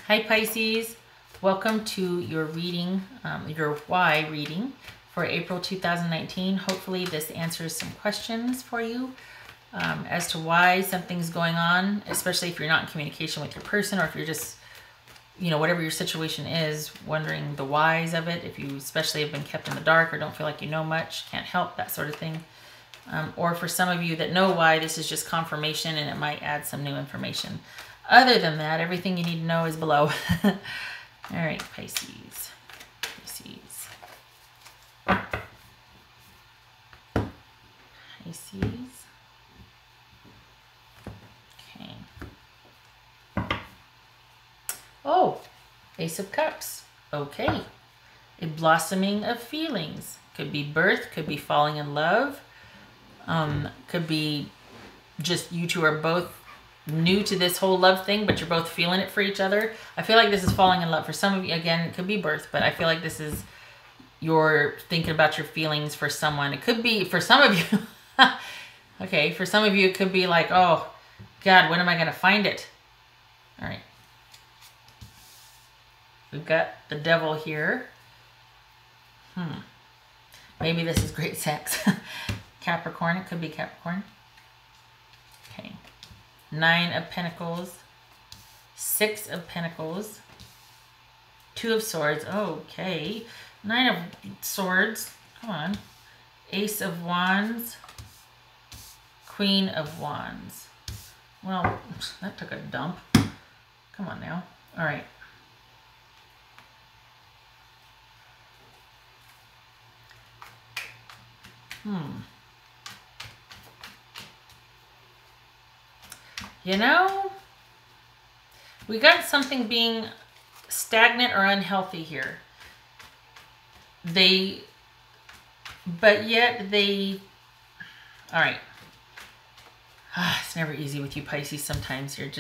Hi Pisces, welcome to your reading, your why reading for April 2019. Hopefully this answers some questions for you as to why something's going on, especially if you're not in communication with your person, or if you're just, you know, whatever your situation is, wondering the whys of it, if you especially have been kept in the dark or don't feel like you know much, can't help, that sort of thing. Or for some of you that know why, this is just confirmation and it might add some new information. Other than that, everything you need to know is below. All right, Pisces. Pisces. Pisces. Okay. Oh, Ace of Cups. Okay. A blossoming of feelings. Could be birth, could be falling in love. Could be just you two are both new to this whole love thing, but you're both feeling it for each other. I feel like this is falling in love. For some of you, again, it could be birth, but I feel like this is you're thinking about your feelings for someone. It could be for some of you. Okay, for some of you, it could be like, oh, God, when am I going to find it? All right. We've got the devil here. Maybe this is great sex. Capricorn, it could be Capricorn. Okay. 9 of Pentacles, 6 of Pentacles, 2 of Swords. Okay. 9 of Swords. Come on. Ace of Wands, Queen of Wands. Well, that took a dump. Come on now. All right. You know, we got something being stagnant or unhealthy here. But yet they, all right. It's never easy with you Pisces. Sometimes you're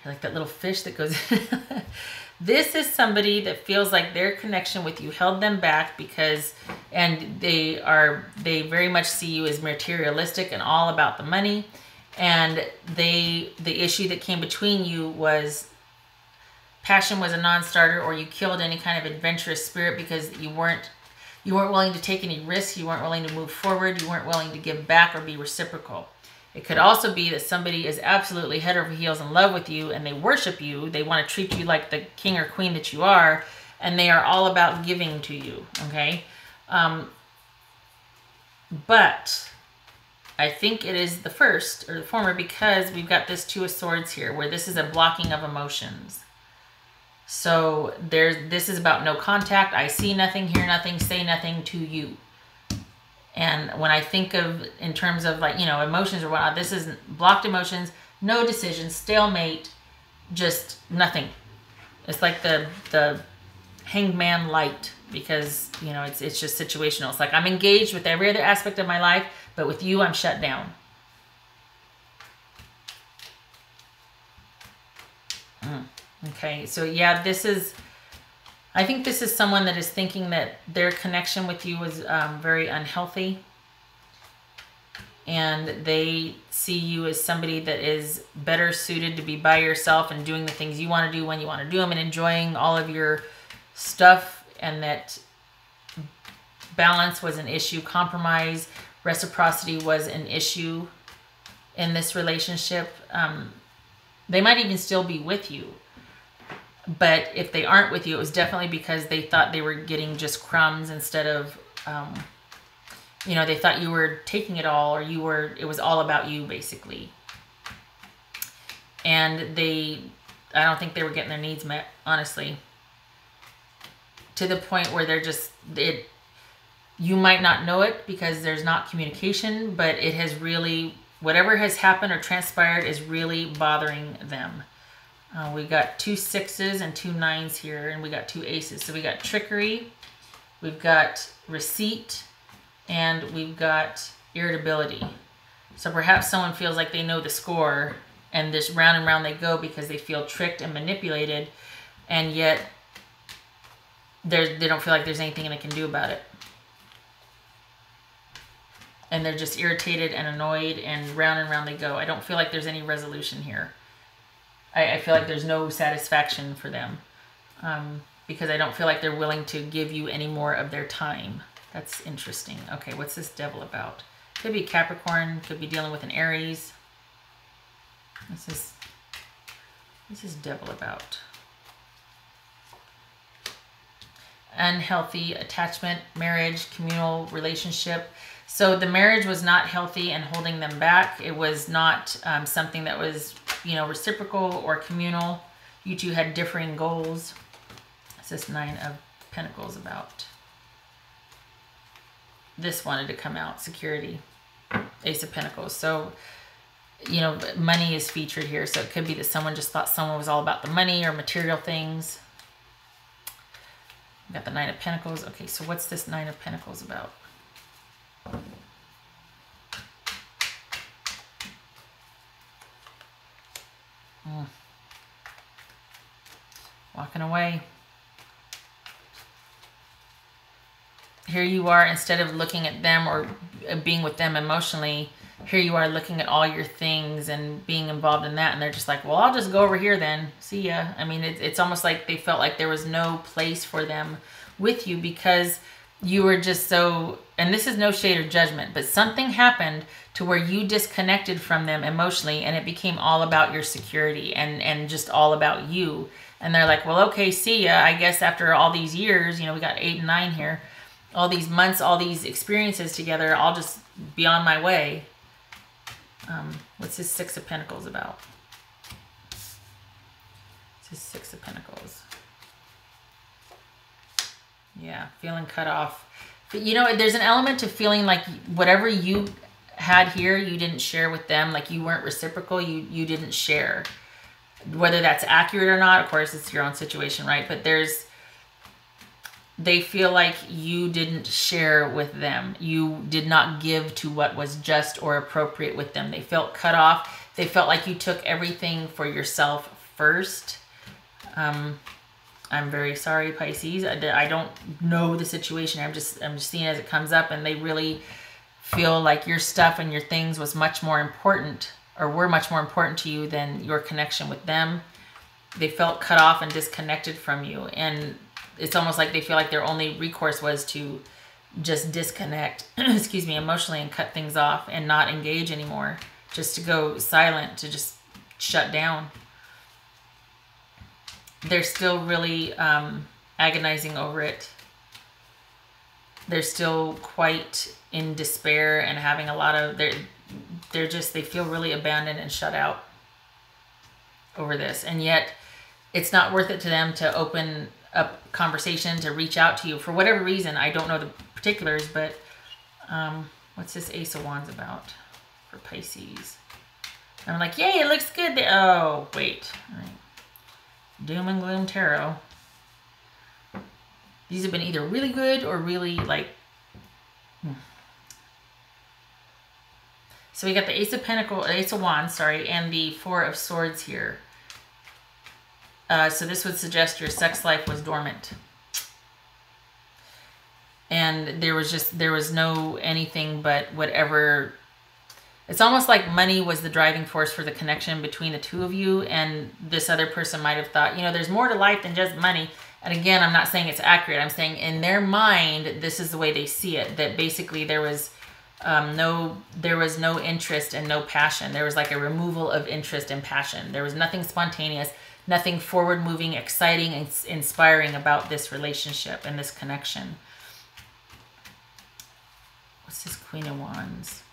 like that little fish that goes This is somebody that feels like their connection with you held them back because, and they very much see you as materialistic and all about the money. And the issue that came between you was passion was a non-starter, or you killed any kind of adventurous spirit because you weren't willing to take any risks, you weren't willing to move forward, you weren't willing to give back or be reciprocal. It could also be that somebody is absolutely head over heels in love with you and they worship you. They want to treat you like the king or queen that you are, and they are all about giving to you, okay? But I think it is the first, or the former, because we've got this 2 of Swords here, where this is a blocking of emotions. So this is about no contact. I see nothing, hear nothing, say nothing to you. And when I think of, in terms of like, you know, emotions or whatnot, this is blocked emotions, no decisions, stalemate, just nothing. It's like the Hanged Man light, because, you know, it's just situational. It's like I'm engaged with every other aspect of my life, but with you, I'm shut down. Okay, so yeah, I think this is someone that is thinking that their connection with you was very unhealthy. And they see you as somebody that is better suited to be by yourself and doing the things you want to do when you want to do them and enjoying all of your stuff, and that balance was an issue. Compromise, reciprocity was an issue in this relationship. They might even still be with you. But if they aren't with you, it was definitely because they thought they were getting just crumbs instead of, you know, they thought you were taking it all, or it was all about you, basically. And I don't think they were getting their needs met, honestly. To the point where they're just, you might not know it because there's not communication, but it has really, whatever has happened or transpired is really bothering them. We got 2 6s and 2 9s here, and we got 2 aces. So we got trickery, we've got receipt, and we've got irritability. So perhaps someone feels like they know the score, and this round and round they go because they feel tricked and manipulated, and yet they don't feel like there's anything they can do about it. And they're just irritated and annoyed, and round they go. I don't feel like there's any resolution here. I feel like there's no satisfaction for them because I don't feel like they're willing to give you any more of their time. That's interesting. Okay, what's this Devil about? Could be Capricorn, could be dealing with an Aries. This is Devil about. Unhealthy attachment, marriage, communal relationship. So the marriage was not healthy and holding them back. It was not something that was, you know, reciprocal or communal. You two had differing goals. What's this Nine of Pentacles about? This wanted to come out, security, Ace of Pentacles. So, you know, money is featured here. So it could be that someone just thought someone was all about the money or material things. Got the Knight of Pentacles. Okay, so what's this Nine of Pentacles about? Walking away. Here you are, instead of looking at them or being with them emotionally, here you are looking at all your things and being involved in that. And they're just like, well, I'll just go over here then. See ya. I mean, it's almost like they felt like there was no place for them with you because you were just so, and this is no shade or judgment, but something happened to where you disconnected from them emotionally and it became all about your security and just all about you. And they're like, well, okay, see ya. I guess after all these years, you know, we got 8 and 9 here, all these months, all these experiences together, I'll just be on my way. What's this Six of Pentacles about? It's this Six of Pentacles. Yeah, feeling cut off. But, you know, there's an element to feeling like whatever you had here, you didn't share with them. Like you weren't reciprocal. You didn't share. Whether that's accurate or not, of course, it's your own situation, right? But they feel like you didn't share with them. You did not give to what was just or appropriate with them. They felt cut off. They felt like you took everything for yourself first. I'm very sorry, Pisces. I don't know the situation. I'm just seeing as it comes up, and they really feel like your stuff and your things was much more important, or were much more important to you than your connection with them. They felt cut off and disconnected from you, and it's almost like they feel like their only recourse was to just disconnect, excuse me, emotionally, and cut things off and not engage anymore. Just to go silent, to just shut down. They're still really agonizing over it. They're still quite in despair and having a lot of, they feel really abandoned and shut out over this. And yet it's not worth it to them to open up conversation, to reach out to you for whatever reason. I don't know the particulars, but what's this Ace of Wands about for Pisces? And I'm like, yay, it looks good. Oh, wait. All right. Doom and Gloom Tarot. These have been either really good or really like... So we got the Ace of Pentacles, Ace of Wands, sorry, and the Four of Swords here. So this would suggest your sex life was dormant. And there was no anything but whatever. It's almost like money was the driving force for the connection between the two of you. And this other person might have thought, you know, there's more to life than just money. And again, I'm not saying it's accurate. I'm saying in their mind, this is the way they see it. That basically there was no interest and no passion. There was like a removal of interest and passion. There was nothing spontaneous, nothing forward-moving, exciting, and inspiring about this relationship and this connection. What's this Queen of Wands?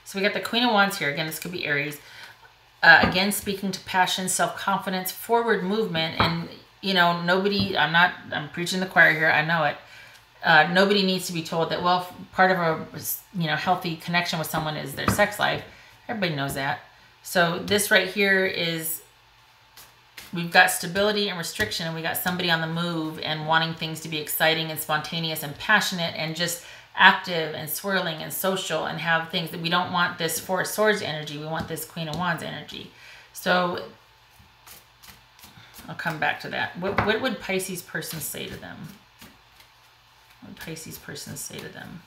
So we got the Queen of Wands here. Again, this could be Aries. Again, speaking to passion, self-confidence, forward movement. And, you know, nobody, I'm preaching the choir here. I know it. Nobody needs to be told that, well, part of a, you know, healthy connection with someone is their sex life. Everybody knows that. So this right here is, we've got stability and restriction, and we got somebody on the move and wanting things to be exciting and spontaneous and passionate and just active and swirling and social, and have things that we don't want this Four of Swords energy. We want this Queen of Wands energy. So I'll come back to that. What would Pisces person say to them? What would Pisces person say to them?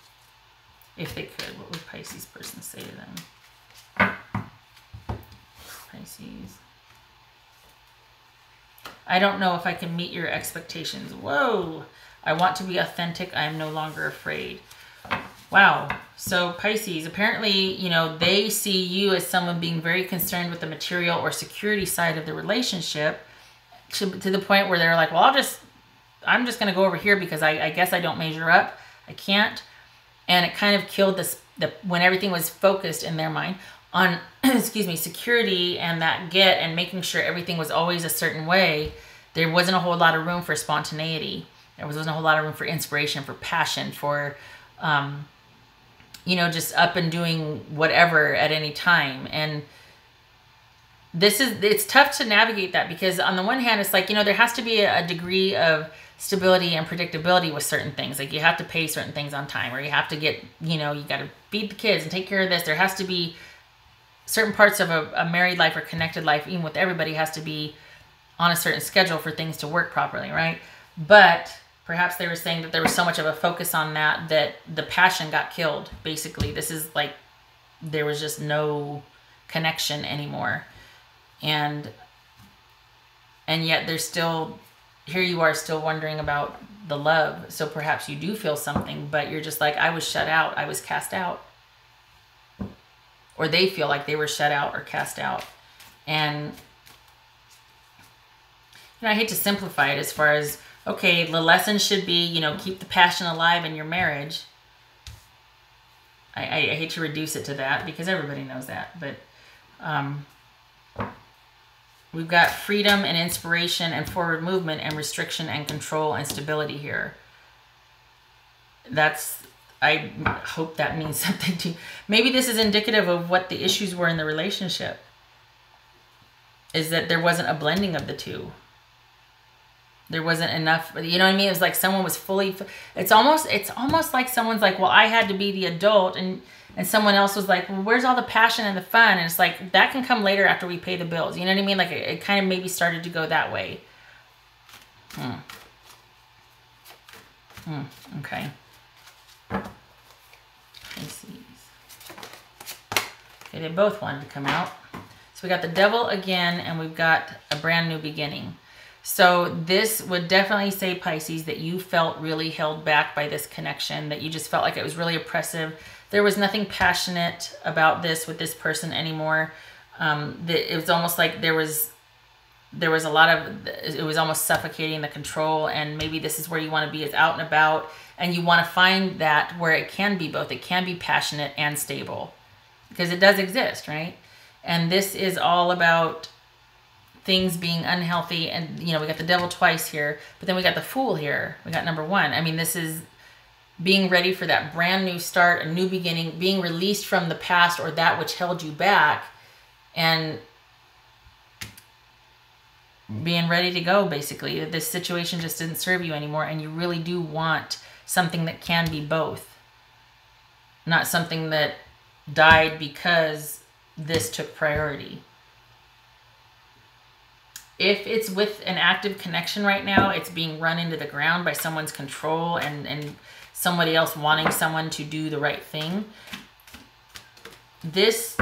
If they could, what would Pisces person say to them? Pisces. I don't know if I can meet your expectations. Whoa. I want to be authentic. I am no longer afraid. Wow. So Pisces, apparently, you know, they see you as someone being very concerned with the material or security side of the relationship to the point where they're like, well, I'm just going to go over here because I guess I don't measure up. I can't. And it kind of killed when everything was focused in their mind on, excuse me, security and that and making sure everything was always a certain way. There wasn't a whole lot of room for spontaneity. There wasn't a whole lot of room for inspiration, for passion, for, you know, just up and doing whatever at any time. And it's tough to navigate that because on the one hand, it's like, you know, there has to be a degree of stability and predictability with certain things. Like you have to pay certain things on time, or you have to get, you know, you got to feed the kids and take care of this. There has to be certain parts of a married life or connected life, even with everybody, has to be on a certain schedule for things to work properly, right? But perhaps they were saying that there was so much of a focus on that the passion got killed. Basically, this is like there was just no connection anymore. And yet there's still, here you are still wondering about the love. So perhaps you do feel something, but you're just like, I was shut out. I was cast out. Or they feel like they were shut out or cast out. And, you know, I hate to simplify it as far as, okay, the lesson should be, you know, keep the passion alive in your marriage. I hate to reduce it to that because everybody knows that. But we've got freedom and inspiration and forward movement and restriction and control and stability here. I hope that means something to you. Maybe this is indicative of what the issues were in the relationship. Is that there wasn't a blending of the two. There wasn't enough, you know what I mean? It was like someone was fully, it's almost like someone's like, well, I had to be the adult, and someone else was like, well, where's all the passion and the fun? And it's like, that can come later after we pay the bills. You know what I mean? Like it kind of maybe started to go that way. Okay. Pisces. Okay, they both wanted to come out. So we got the Devil again, and we've got a brand new beginning. So this would definitely say, Pisces, that you felt really held back by this connection, that you just felt like it was really oppressive. There was nothing passionate about this with this person anymore. It was almost like there was a lot of, it was almost suffocating the control, and maybe this is where you want to be, is out and about, and you want to find that where it can be both. It can be passionate and stable because it does exist, right? And this is all about things being unhealthy. And, you know, we got the Devil twice here, but then we got the Fool here. We got number one. I mean, this is being ready for that brand new start, a new beginning, being released from the past or that which held you back, and being ready to go, basically. This situation just didn't serve you anymore, and you really do want something that can be both. Not something that died because this took priority. If it's with an active connection right now, it's being run into the ground by someone's control and somebody else wanting someone to do the right thing. This,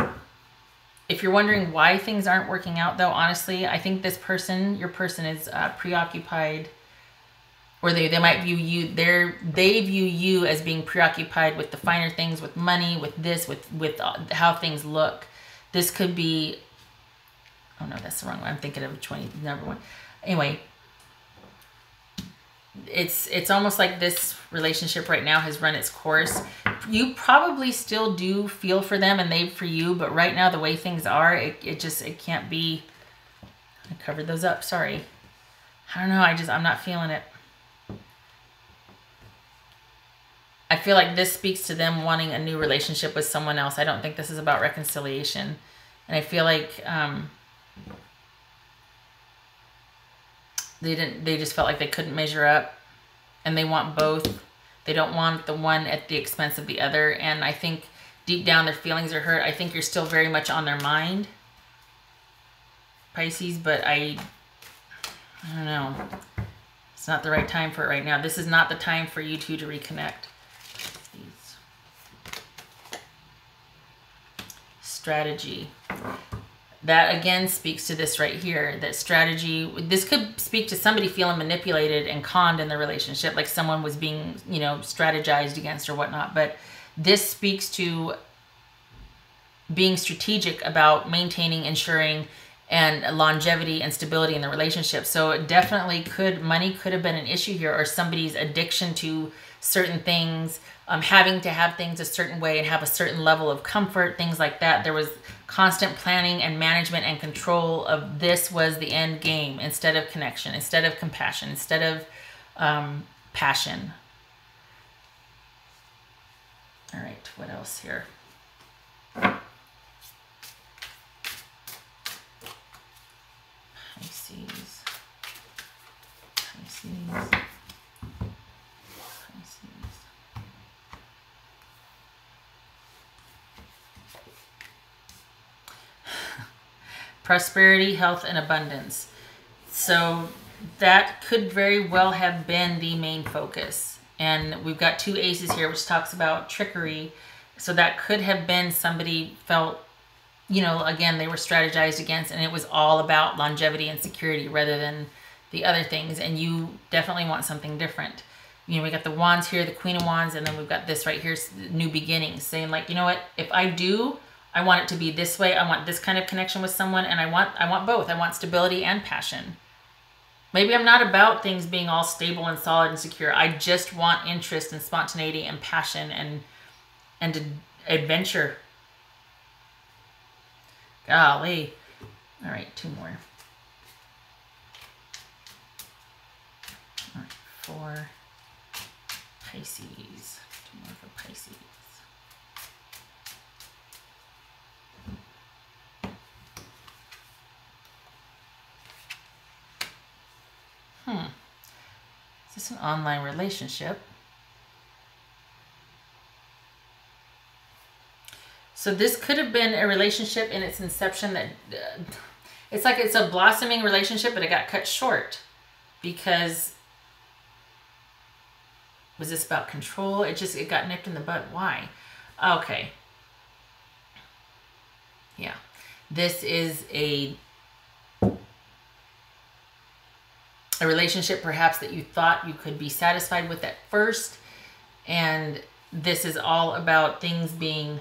if you're wondering why things aren't working out, though, honestly, I think this person, your person, is preoccupied, or they might view you, they view you as being preoccupied with the finer things, with money, with this, with how things look. This could be, oh no, that's the wrong one. I'm thinking of number one. Anyway, it's almost like this relationship right now has run its course. You probably still do feel for them and they for you, but right now the way things are, it can't be. I covered those up, sorry. I don't know, I'm not feeling it. I feel like this speaks to them wanting a new relationship with someone else. I don't think this is about reconciliation. And I feel like they just felt like they couldn't measure up, and they want both. They don't want the one at the expense of the other. And I think deep down their feelings are hurt. I think you're still very much on their mind, Pisces, but I don't know. It's not the right time for it right now. This is not the time for you two to reconnect. Strategy. That again speaks to this right here, that strategy. This could speak to somebody feeling manipulated and conned in the relationship, like someone was being, you know, strategized against or whatnot. But this speaks to being strategic about maintaining, ensuring, and longevity and stability in the relationship. So it definitely money could have been an issue here, or somebody's addiction to certain things, having to have things a certain way and have a certain level of comfort, things like that. There was constant planning and management and control of this was the end game instead of connection, instead of compassion, instead of passion. All right, what else here? Pisces. Prosperity, health, and abundance. So that could very well have been the main focus. And we've got 2 aces here, which talks about trickery. So that could have been somebody felt, you know, again, they were strategized against, and it was all about longevity and security rather than the other things. And you definitely want something different. You know, we got the wands here, the Queen of Wands, and then we've got this right here, new beginnings, saying like, you know what, if I do, I want it to be this way. I want this kind of connection with someone, and I want both. I want stability and passion. Maybe I'm not about things being all stable and solid and secure. I just want interest and spontaneity and passion and adventure. Golly. All right, 2 more. All right, 4 Pisces. 2 more for Pisces. Is this an online relationship? So this could have been a relationship in its inception that it's like it's a blossoming relationship, but it got cut short because was this about control? It got nipped in the bud. Why? Okay. Yeah. This is a relationship perhaps that you thought you could be satisfied with at first, and this is all about things being,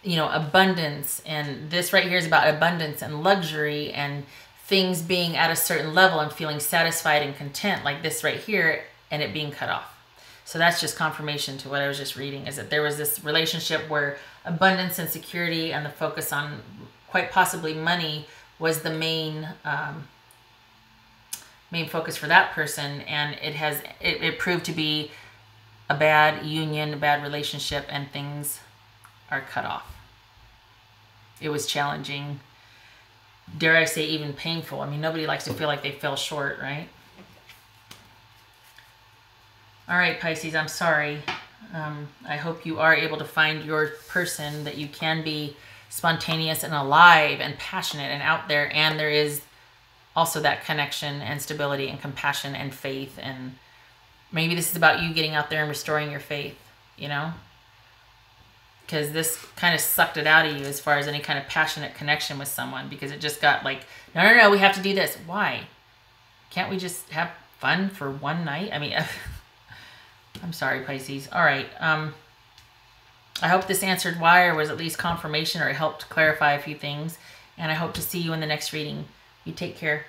you know, abundance, and this right here is about abundance and luxury and things being at a certain level and feeling satisfied and content, like this right here, and it being cut off. So that's just confirmation to what I was just reading, is that there was this relationship where abundance and security and the focus on quite possibly money was the main focus for that person, and it proved to be a bad union, a bad relationship, and things are cut off. It was challenging, dare I say even painful. I mean, nobody likes to feel like they fell short, right? All right, Pisces, I'm sorry. I hope you are able to find your person, that you can be spontaneous and alive and passionate and out there, and there is also that connection and stability and compassion and faith. And maybe this is about you getting out there and restoring your faith, you know? Because this kind of sucked it out of you as far as any kind of passionate connection with someone, because it just got like, no, we have to do this. Why? Can't we just have fun for one night? I mean, I'm sorry, Pisces. All right. I hope this answered why, or was at least confirmation, or it helped clarify a few things. And I hope to see you in the next reading. You take care.